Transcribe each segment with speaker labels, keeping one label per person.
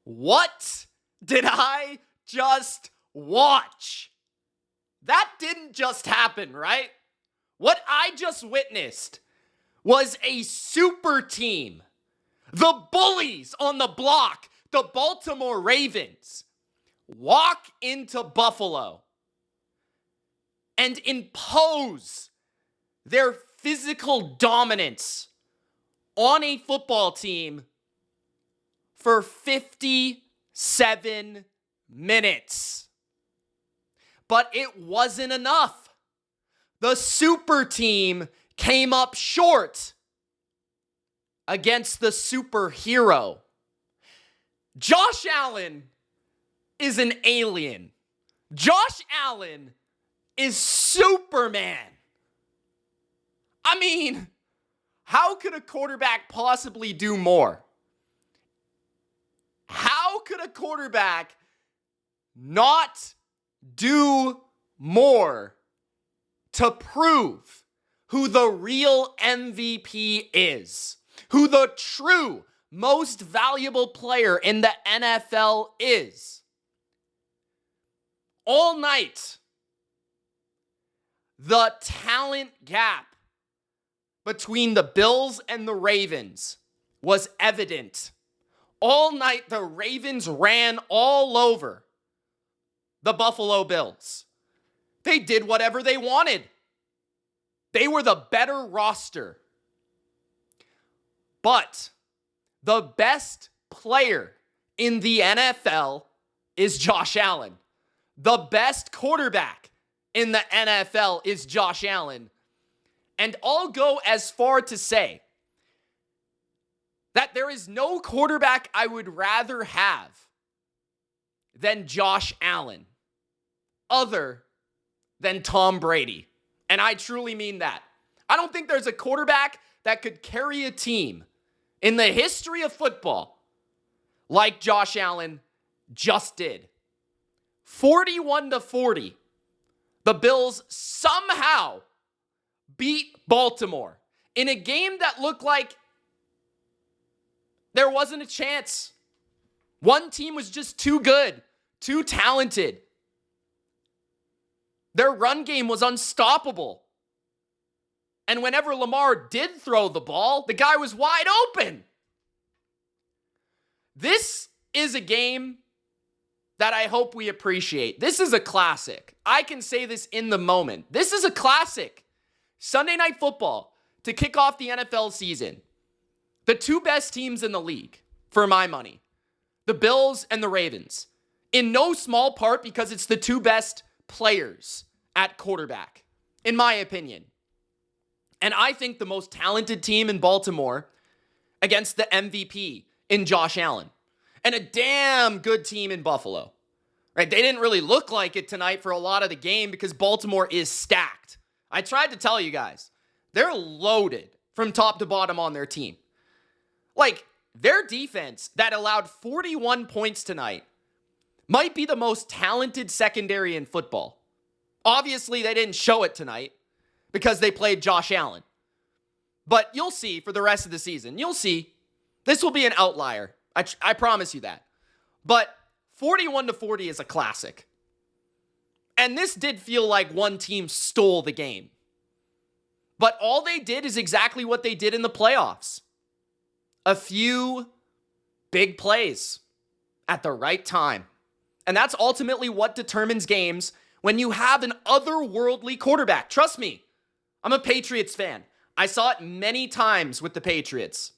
Speaker 1: What did I just watch? That didn't just happen, right? What I just witnessed was a super team, the bullies on the block, the Baltimore Ravens, walk into Buffalo and impose their physical dominance on a football team for 57 minutes. But it wasn't enough. The super team came up short against the superhero. Josh Allen is an alien. Josh Allen is Superman. I mean, how could a quarterback possibly do more? How could a quarterback not do more to prove who the real MVP is, who the true most valuable player in the NFL is? All night, the talent gap between the Bills and the Ravens was evident. All night, the Ravens ran all over the Buffalo Bills. They did whatever they wanted. They were the better roster. But the best player in the NFL is Josh Allen. The best quarterback in the NFL is Josh Allen. And I'll go as far to say that there is no quarterback I would rather have than Josh Allen, other than Tom Brady. And I truly mean that. I don't think there's a quarterback that could carry a team in the history of football like Josh Allen just did. 41-40. The Bills somehow beat Baltimore in a game that looked like there wasn't a chance. One team was just too good, too talented. Their run game was unstoppable. And whenever Lamar did throw the ball, the guy was wide open. This is a game that I hope we appreciate. This is a classic. I can say this in the moment. This is a classic. Sunday Night Football to kick off the NFL season. The two best teams in the league, for my money. The Bills and the Ravens. In no small part because it's the two best players at quarterback, in my opinion. And I think the most talented team in Baltimore against the MVP in Josh Allen. And a damn good team in Buffalo. Right? They didn't really look like it tonight for a lot of the game because Baltimore is stacked. I tried to tell you guys, they're loaded from top to bottom on their team. Like, their defense that allowed 41 points tonight might be the most talented secondary in football. Obviously, they didn't show it tonight because they played Josh Allen. But you'll see for the rest of the season. You'll see. This will be an outlier. I promise you that. But 41-40 is a classic. And this did feel like one team stole the game. But all they did is exactly what they did in the playoffs. A few big plays at the right time. And that's ultimately what determines games when you have an otherworldly quarterback. Trust me, I'm a Patriots fan. I saw it many times with the Patriots.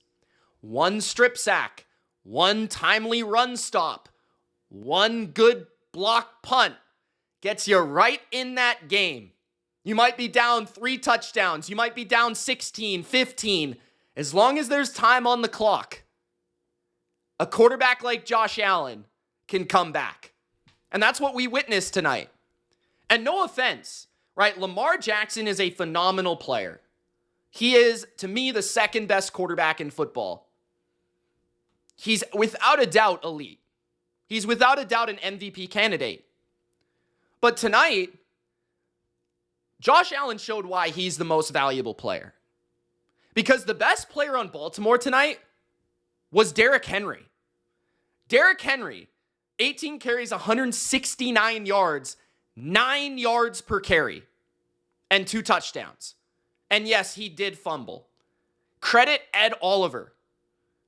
Speaker 1: One strip sack, one timely run stop, one good block punt gets you right in that game. You might be down 3 touchdowns. You might be down 16, 15. As long as there's time on the clock, a quarterback like Josh Allen can come back. And that's what we witnessed tonight. And no offense, right? Lamar Jackson is a phenomenal player. He is, to me, the second best quarterback in football. He's without a doubt elite. He's without a doubt an MVP candidate. But tonight, Josh Allen showed why he's the most valuable player. Because the best player on Baltimore tonight was Derrick Henry. Derrick Henry, 18 carries, 169 yards, 9 yards per carry, and 2 touchdowns. And yes, he did fumble. Credit Ed Oliver,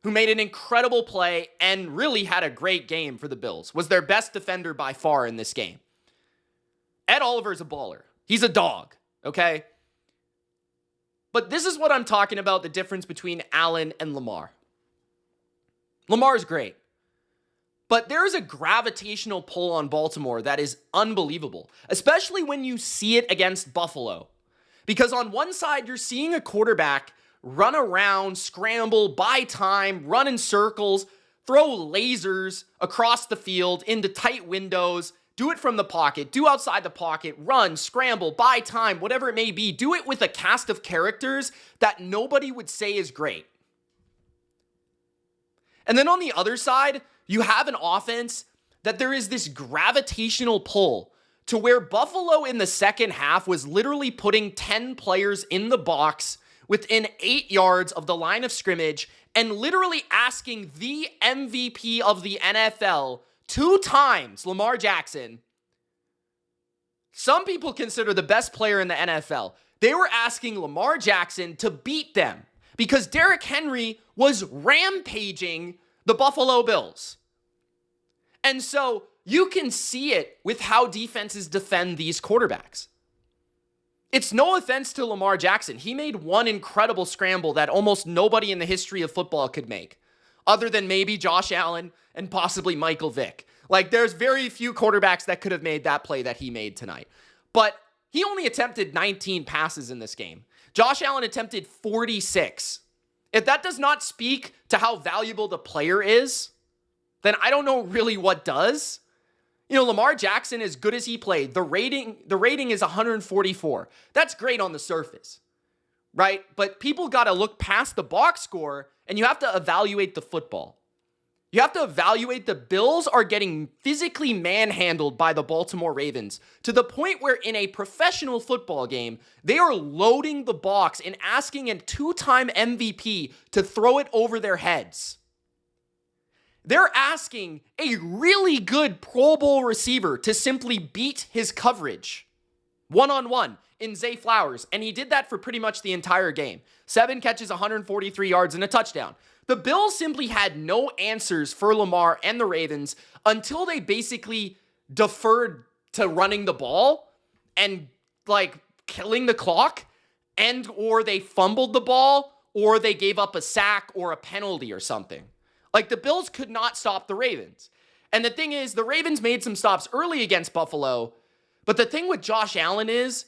Speaker 1: who made an incredible play and really had a great game for the Bills. Was their best defender by far in this game. Ed Oliver is a baller. He's a dog, okay? But this is what I'm talking about, the difference between Allen and Lamar. Lamar's great. But there is a gravitational pull on Baltimore that is unbelievable, especially when you see it against Buffalo. Because on one side, you're seeing a quarterback run around, scramble, buy time, run in circles, throw lasers across the field into tight windows, do it from the pocket, do outside the pocket, run, scramble, buy time, whatever it may be. Do it with a cast of characters that nobody would say is great. And then on the other side, you have an offense that there is this gravitational pull to where Buffalo in the second half was literally putting 10 players in the box within 8 yards of the line of scrimmage and literally asking the MVP of the NFL 2 times, Lamar Jackson, some people consider the best player in the NFL. They were asking Lamar Jackson to beat them because Derrick Henry was rampaging the Buffalo Bills. And so you can see it with how defenses defend these quarterbacks. It's no offense to Lamar Jackson. He made one incredible scramble that almost nobody in the history of football could make, other than maybe Josh Allen and possibly Michael Vick. Like, there's very few quarterbacks that could have made that play that he made tonight. But he only attempted 19 passes in this game. Josh Allen attempted 46. If that does not speak to how valuable the player is, then I don't know really what does. You know, Lamar Jackson, as good as he played, the rating is 144. That's great on the surface, right? But people got to look past the box score, and you have to evaluate the football. You have to evaluate the Bills are getting physically manhandled by the Baltimore Ravens to the point where in a professional football game, they are loading the box and asking a 2-time MVP to throw it over their heads. They're asking a really good Pro Bowl receiver to simply beat his coverage one-on-one in Zay Flowers, and he did that for pretty much the entire game. 7 catches, 143 yards, and a touchdown. The Bills simply had no answers for Lamar and the Ravens until they basically deferred to running the ball and, like, killing the clock, and or they fumbled the ball, or they gave up a sack or a penalty or something. Like, the Bills could not stop the Ravens. And the thing is, the Ravens made some stops early against Buffalo. But the thing with Josh Allen is,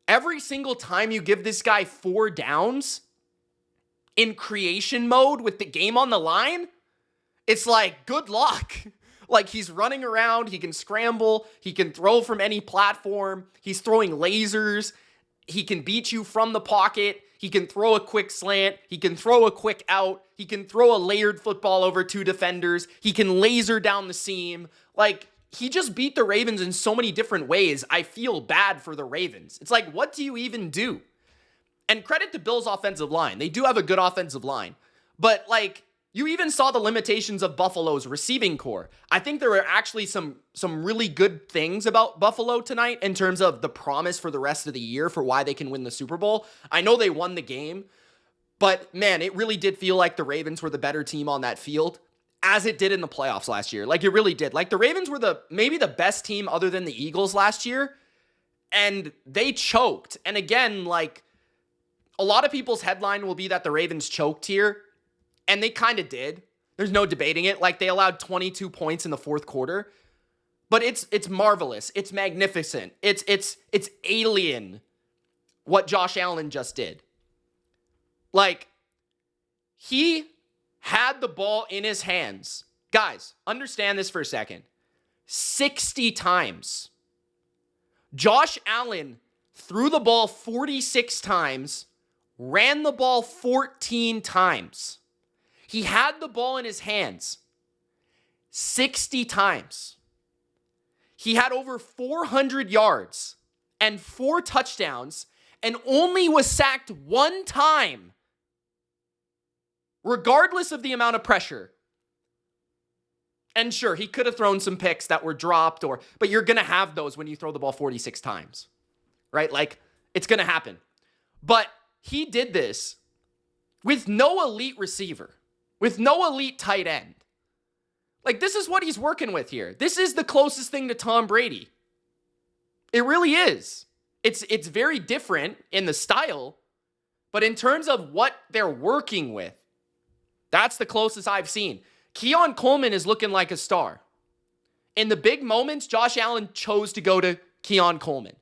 Speaker 1: every single time you give this guy 4 downs in creation mode with the game on the line, it's like, good luck. Like, he's running around, he can scramble, he can throw from any platform, he's throwing lasers, he can beat you from the pocket, he can throw a quick slant, he can throw a quick out, he can throw a layered football over 2 defenders, he can laser down the seam. Like, he just beat the Ravens in so many different ways. I feel bad for the Ravens. It's like, what do you even do? And credit to Bills' offensive line. They do have a good offensive line. But, like, you even saw the limitations of Buffalo's receiving core. I think there were actually some really good things about Buffalo tonight in terms of the promise for the rest of the year for why they can win the Super Bowl. I know they won the game, but, man, it really did feel like the Ravens were the better team on that field, as it did in the playoffs last year. Like, it really did. Like, the Ravens were maybe the best team other than the Eagles last year, and they choked. And again, like, a lot of people's headline will be that the Ravens choked here, and they kind of did. There's no debating it. Like, they allowed 22 points in the fourth quarter. But it's marvelous. It's magnificent. It's alien what Josh Allen just did. Like, he had the ball in his hands. Guys, understand this for a second. 60 times. Josh Allen threw the ball 46 times, ran the ball 14 times. He had the ball in his hands 60 times. He had over 400 yards and 4 touchdowns and only was sacked 1 time, regardless of the amount of pressure. And sure, he could have thrown some picks that were dropped, but you're going to have those when you throw the ball 46 times, right? Like, it's going to happen. But he did this with no elite receiver, with no elite tight end. Like, this is what he's working with here. This is the closest thing to Tom Brady. It really is. It's very different in the style, but in terms of what they're working with, that's the closest I've seen. Keon Coleman is looking like a star. In the big moments, Josh Allen chose to go to Keon Coleman,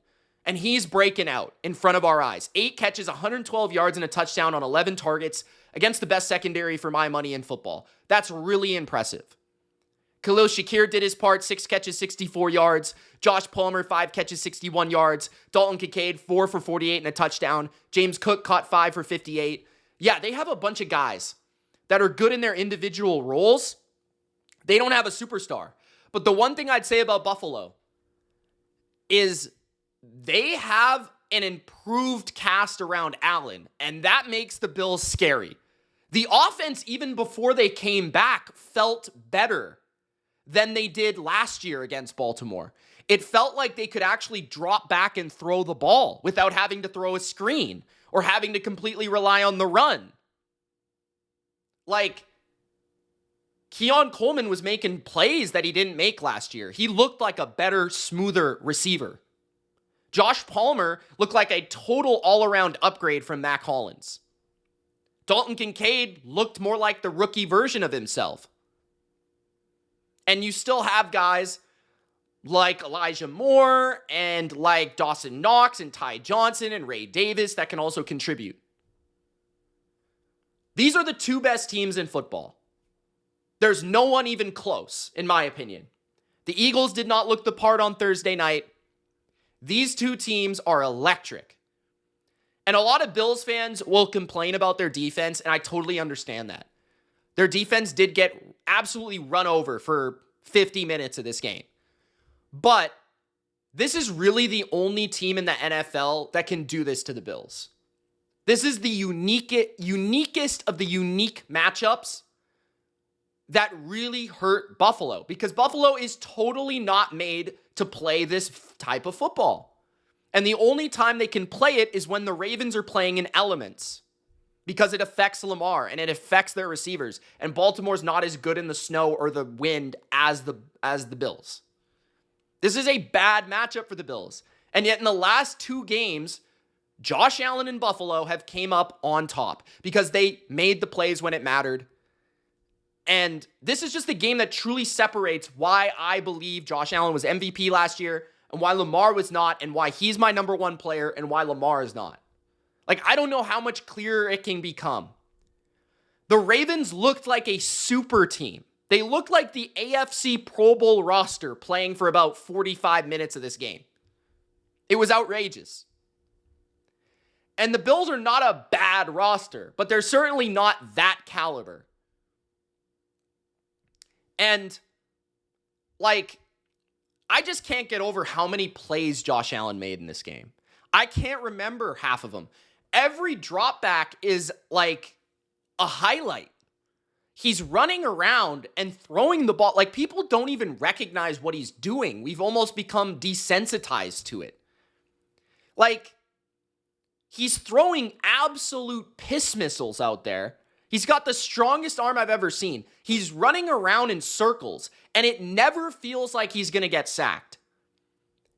Speaker 1: and he's breaking out in front of our eyes. 8 catches, 112 yards, and a touchdown on 11 targets against the best secondary for my money in football. That's really impressive. Khalil Shakir did his part, 6 catches, 64 yards. Josh Palmer, 5 catches, 61 yards. Dalton Kincaid, 4 for 48 and a touchdown. James Cook caught 5 for 58. Yeah, they have a bunch of guys that are good in their individual roles. They don't have a superstar. But the one thing I'd say about Buffalo is they have an improved cast around Allen, and that makes the Bills scary. The offense, even before they came back, felt better than they did last year against Baltimore. It felt like they could actually drop back and throw the ball without having to throw a screen or having to completely rely on the run. Like, Keon Coleman was making plays that he didn't make last year. He looked like a better, smoother receiver. Josh Palmer looked like a total all-around upgrade from Mac Hollins. Dalton Kincaid looked more like the rookie version of himself. And you still have guys like Elijah Moore and like Dawson Knox and Ty Johnson and Ray Davis that can also contribute. These are the 2 best teams in football. There's no one even close, in my opinion. The Eagles did not look the part on Thursday night. These 2 teams are electric. And a lot of Bills fans will complain about their defense, and I totally understand that. Their defense did get absolutely run over for 50 minutes of this game. But this is really the only team in the NFL that can do this to the Bills. This is the uniquest of the unique matchups that really hurt Buffalo, because Buffalo is totally not made to play this type of football. And the only time they can play it is when the Ravens are playing in elements, because it affects Lamar and it affects their receivers. And Baltimore's not as good in the snow or the wind as the Bills. This is a bad matchup for the Bills. And yet in the last 2 games, Josh Allen and Buffalo have came up on top because they made the plays when it mattered. And this is just the game that truly separates why I believe Josh Allen was MVP last year and why Lamar was not, and why he's my number 1 player and why Lamar is not. Like, I don't know how much clearer it can become. The Ravens looked like a super team. They looked like the AFC Pro Bowl roster playing for about 45 minutes of this game. It was outrageous. And the Bills are not a bad roster, but they're certainly not that caliber. And, like, I just can't get over how many plays Josh Allen made in this game. I can't remember half of them. Every drop back is like a highlight. He's running around and throwing the ball. Like, people don't even recognize what he's doing. We've almost become desensitized to it. Like, he's throwing absolute piss missiles out there. He's got the strongest arm I've ever seen. He's running around in circles, and it never feels like he's going to get sacked.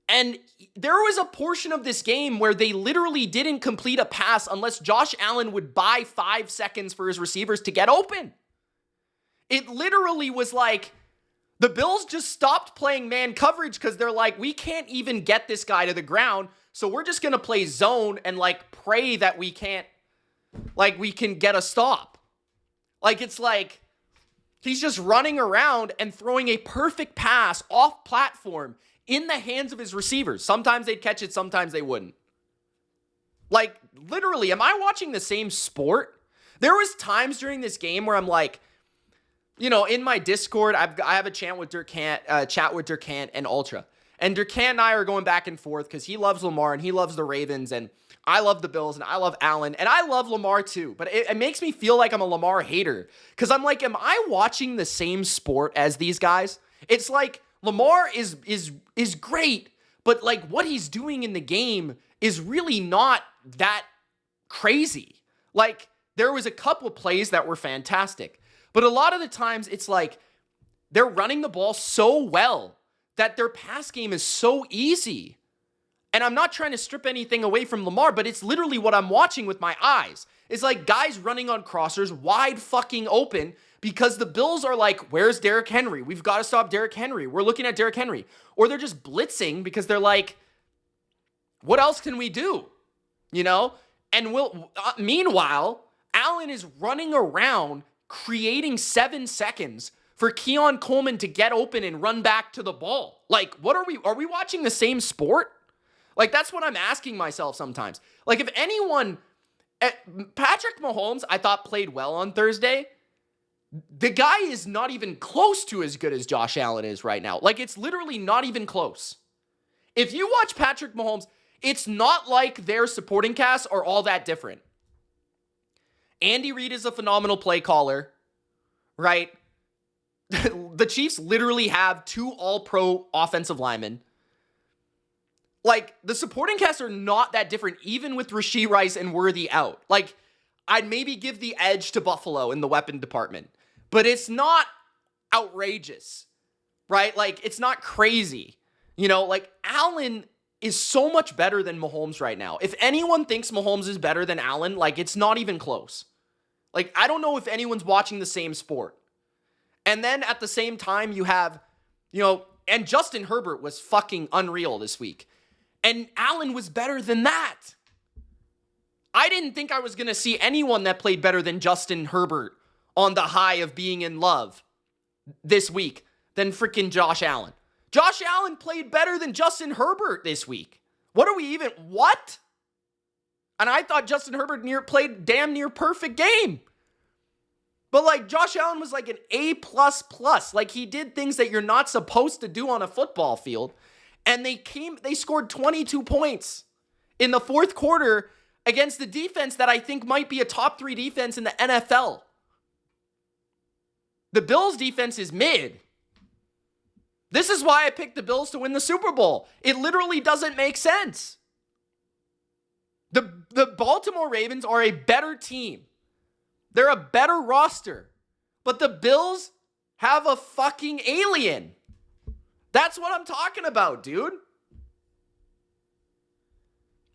Speaker 1: And there was a portion of this game where they literally didn't complete a pass unless Josh Allen would buy 5 seconds for his receivers to get open. It literally was like the Bills just stopped playing man coverage because they're like, we can't even get this guy to the ground, so we're just going to play zone and like pray that we can get a stop. Like, it's like he's just running around and throwing a perfect pass off platform in the hands of his receivers. Sometimes they'd catch it, sometimes they wouldn't. Like, literally, am I watching the same sport? There was times during this game where I'm like, you know, in my Discord, I have a chat with Durkant and Ultra. And Durkant and I are going back and forth because he loves Lamar and he loves the Ravens. And I love the Bills, and I love Allen, and I love Lamar too. But it makes me feel like I'm a Lamar hater. Because I'm like, am I watching the same sport as these guys? It's like Lamar is great, but like what he's doing in the game is really not that crazy. Like, there was a couple of plays that were fantastic. But a lot of the times, it's like they're running the ball so well that their pass game is so easy. And I'm not trying to strip anything away from Lamar, but it's literally what I'm watching with my eyes. It's like guys running on crossers wide fucking open because the Bills are like, where's Derrick Henry? We've got to stop Derrick Henry. We're looking at Derrick Henry. Or they're just blitzing because they're like, what else can we do? You know? And meanwhile, Allen is running around creating 7 seconds for Keon Coleman to get open and run back to the ball. Like, what are we watching the same sport? Like, that's what I'm asking myself sometimes. Like, if anyone, Patrick Mahomes, I thought played well on Thursday. The guy is not even close to as good as Josh Allen is right now. Like, it's literally not even close. If you watch Patrick Mahomes, it's not like their supporting cast are all that different. Andy Reid is a phenomenal play caller, right? The Chiefs literally have 2 all-pro offensive linemen. Like, the supporting cast are not that different, even with Rashee Rice and Worthy out. Like, I'd maybe give the edge to Buffalo in the weapon department. But it's not outrageous, right? Like, it's not crazy. You know, like, Allen is so much better than Mahomes right now. If anyone thinks Mahomes is better than Allen, like, it's not even close. Like, I don't know if anyone's watching the same sport. And then at the same time, you have, you know, and Justin Herbert was fucking unreal this week. And Allen was better than that. I didn't think I was going to see anyone that played better than Justin Herbert on the high of being in love this week than freaking Josh Allen. Josh Allen played better than Justin Herbert this week. What? And I thought Justin Herbert played damn near perfect game. But like Josh Allen was like an A++. Like he did things that you're not supposed to do on a football field. And they scored 22 points in the fourth quarter against the defense that I think might be a top 3 defense in the NFL. The Bills defense is mid. This is why I picked the Bills to win the Super Bowl. It literally doesn't make sense. The Baltimore Ravens are a better team. They're a better roster. But the Bills have a fucking alien. That's what I'm talking about, dude.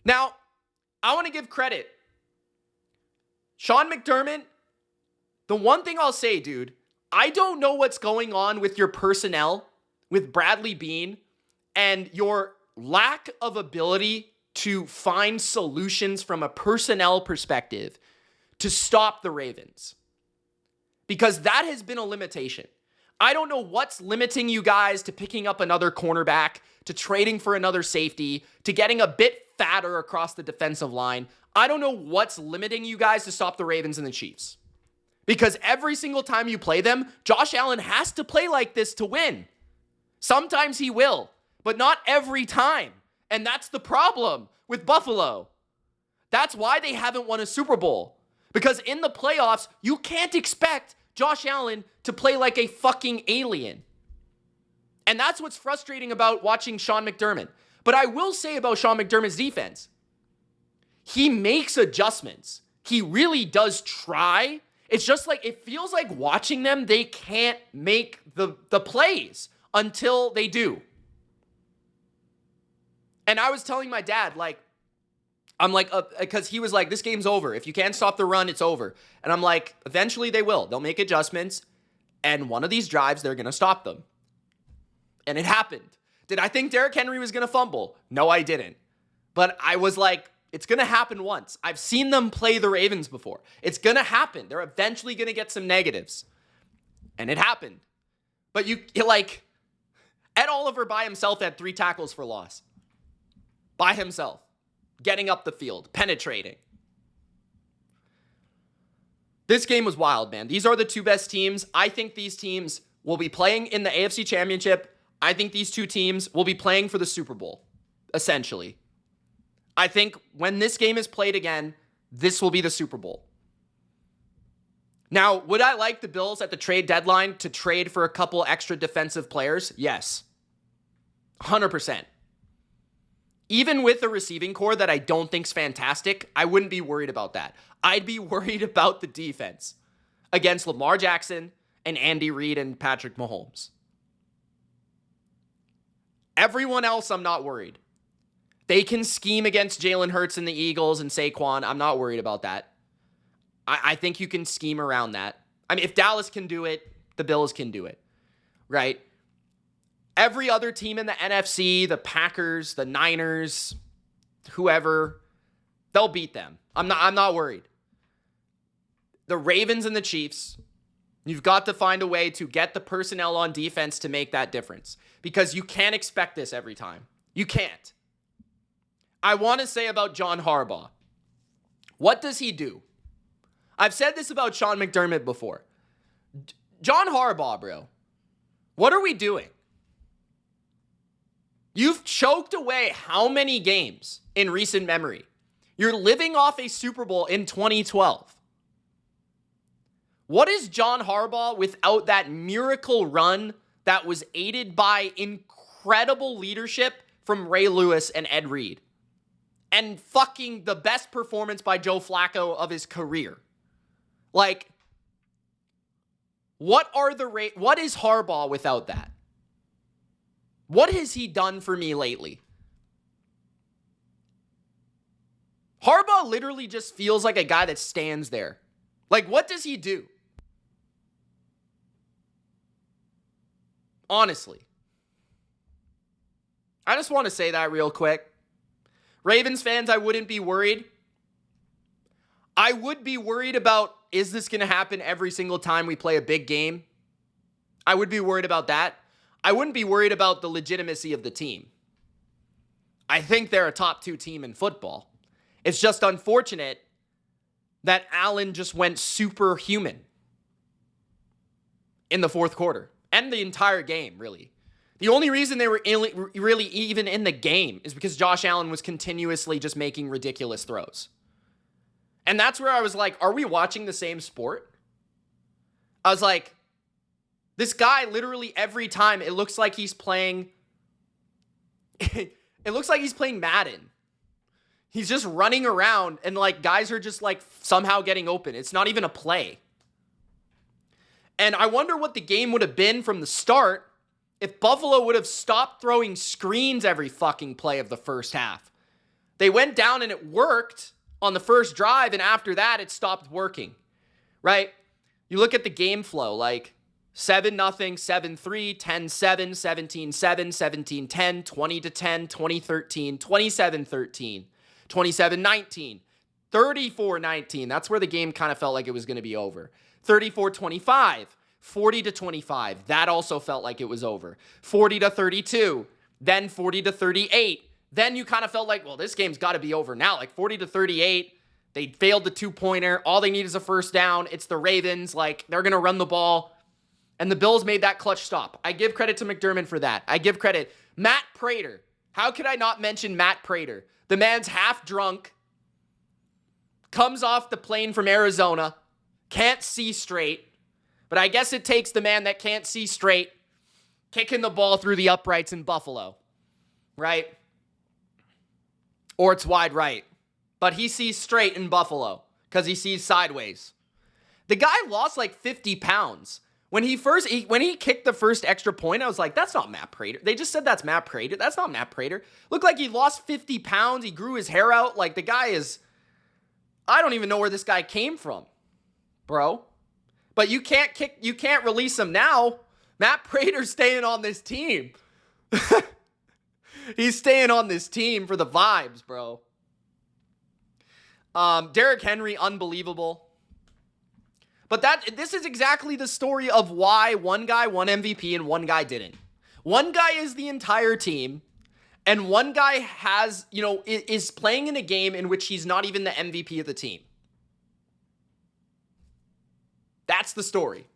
Speaker 1: Now, I want to give credit. Sean McDermott, the one thing I'll say, dude, I don't know what's going on with your personnel, with Bradley Bean, and your lack of ability to find solutions from a personnel perspective to stop the Ravens. Because that has been a limitation. I don't know what's limiting you guys to picking up another cornerback, to trading for another safety, to getting a bit fatter across the defensive line. I don't know what's limiting you guys to stop the Ravens and the Chiefs. Because every single time you play them, Josh Allen has to play like this to win. Sometimes he will, but not every time. And that's the problem with Buffalo. That's why they haven't won a Super Bowl. Because in the playoffs, you can't expect Josh Allen to play like a fucking alien. And that's what's frustrating about watching Sean McDermott. But I will say about Sean McDermott's defense, he makes adjustments. He really does try. It's just like, it feels like watching them, they can't make the plays until they do. And I was telling my dad, like, I'm like, because he was like, this game's over. If you can't stop the run, it's over. And I'm like, eventually they will. They'll make adjustments. And one of these drives, they're going to stop them. And it happened. Did I think Derrick Henry was going to fumble? No, I didn't. But I was like, it's going to happen once. I've seen them play the Ravens before. It's going to happen. They're eventually going to get some negatives. And it happened. But you like, Ed Oliver by himself had 3 tackles for loss. By himself. Getting up the field, penetrating. This game was wild, man. These are the 2 best teams. I think these teams will be playing in the AFC Championship. I think these 2 teams will be playing for the Super Bowl, essentially. I think when this game is played again, this will be the Super Bowl. Now, would I like the Bills at the trade deadline to trade for a couple extra defensive players? Yes. 100%. Even with a receiving core that I don't think's fantastic, I wouldn't be worried about that. I'd be worried about the defense against Lamar Jackson and Andy Reid and Patrick Mahomes. Everyone else, I'm not worried. They can scheme against Jalen Hurts and the Eagles and Saquon. I'm not worried about that. I think you can scheme around that. I mean, if Dallas can do it, the Bills can do it, right? Every other team in the NFC, the Packers, the Niners, whoever, they'll beat them. I'm not worried. The Ravens and the Chiefs, you've got to find a way to get the personnel on defense to make that difference, because you can't expect this every time. You can't. I want to say about John Harbaugh. What does he do? I've said this about Sean McDermott before. John Harbaugh, bro. What are we doing? You've choked away how many games in recent memory? You're living off a Super Bowl in 2012. What is John Harbaugh without that miracle run that was aided by incredible leadership from Ray Lewis and Ed Reed? And fucking the best performance by Joe Flacco of his career. Like, what is Harbaugh without that? What has he done for me lately? Harbaugh literally just feels like a guy that stands there. Like, what does he do? Honestly. I just want to say that real quick. Ravens fans, I wouldn't be worried. I would be worried about, is this going to happen every single time we play a big game? I would be worried about that. I wouldn't be worried about the legitimacy of the team. I think they're a top 2 team in football. It's just unfortunate that Allen just went superhuman in the fourth quarter and the entire game, really. The only reason they were really even in the game is because Josh Allen was continuously just making ridiculous throws. And that's where I was like, are we watching the same sport? I was like, this guy literally every time, it looks like he's playing, it looks like he's playing Madden. He's just running around and like guys are just like somehow getting open. It's not even a play. And I wonder what the game would have been from the start if Buffalo would have stopped throwing screens every fucking play of the first half. They went down and it worked on the first drive, and after that, it stopped working, right? You look at the game flow, like 7-0, 7-3, 10-7, 17-7, 17-10, 20-10, 20-13, 27-13, 27-19, 34-19. That's where the game kind of felt like it was going to be over. 34-25, 40-25. That also felt like it was over. 40-32, then 40-38. Then you kind of felt like, well, this game's got to be over now. Like 40-38, they failed the 2-pointer. All they need is a first down. It's the Ravens. Like, they're going to run the ball. And the Bills made that clutch stop. I give credit to McDermott for that. I give credit. Matt Prater. How could I not mention Matt Prater? The man's half drunk, comes off the plane from Arizona, can't see straight. But I guess it takes the man that can't see straight kicking the ball through the uprights in Buffalo, right? Or it's wide right. But he sees straight in Buffalo because he sees sideways. The guy lost like 50 pounds. When he kicked the first extra point, I was like, that's not Matt Prater. They just said that's Matt Prater. That's not Matt Prater. Looked like he lost 50 pounds. He grew his hair out. Like, the guy is, I don't even know where this guy came from, bro. But you can't release him now. Matt Prater's staying on this team. He's staying on this team for the vibes, bro. Derrick Henry, unbelievable. But this is exactly the story of why one guy won MVP and one guy didn't. One guy is the entire team, and one guy is playing in a game in which he's not even the MVP of the team. That's the story.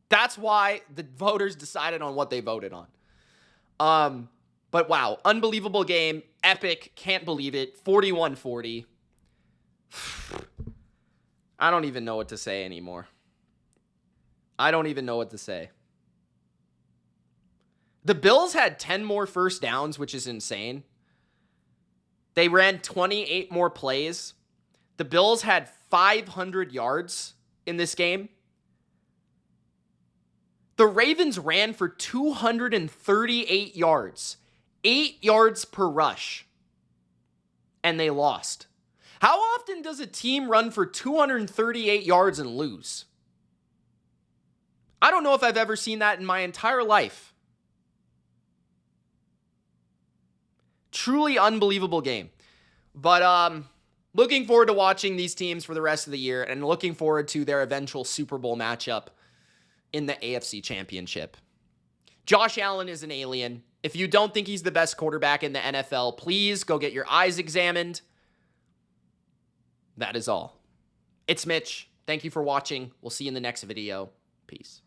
Speaker 1: That's why the voters decided on what they voted on. But wow, unbelievable game. epic. Can't believe it. 41-40. I don't even know what to say anymore. I don't even know what to say. The Bills had 10 more first downs, which is insane. They ran 28 more plays. The Bills had 500 yards in this game. The Ravens ran for 238 yards, 8 yards per rush, and they lost. How often does a team run for 238 yards and lose? I don't know if I've ever seen that in my entire life. Truly unbelievable game. But looking forward to watching these teams for the rest of the year and looking forward to their eventual Super Bowl matchup in the AFC Championship. Josh Allen is an alien. If you don't think he's the best quarterback in the NFL, please go get your eyes examined. That is all. It's Mitch. Thank you for watching. We'll see you in the next video. Peace.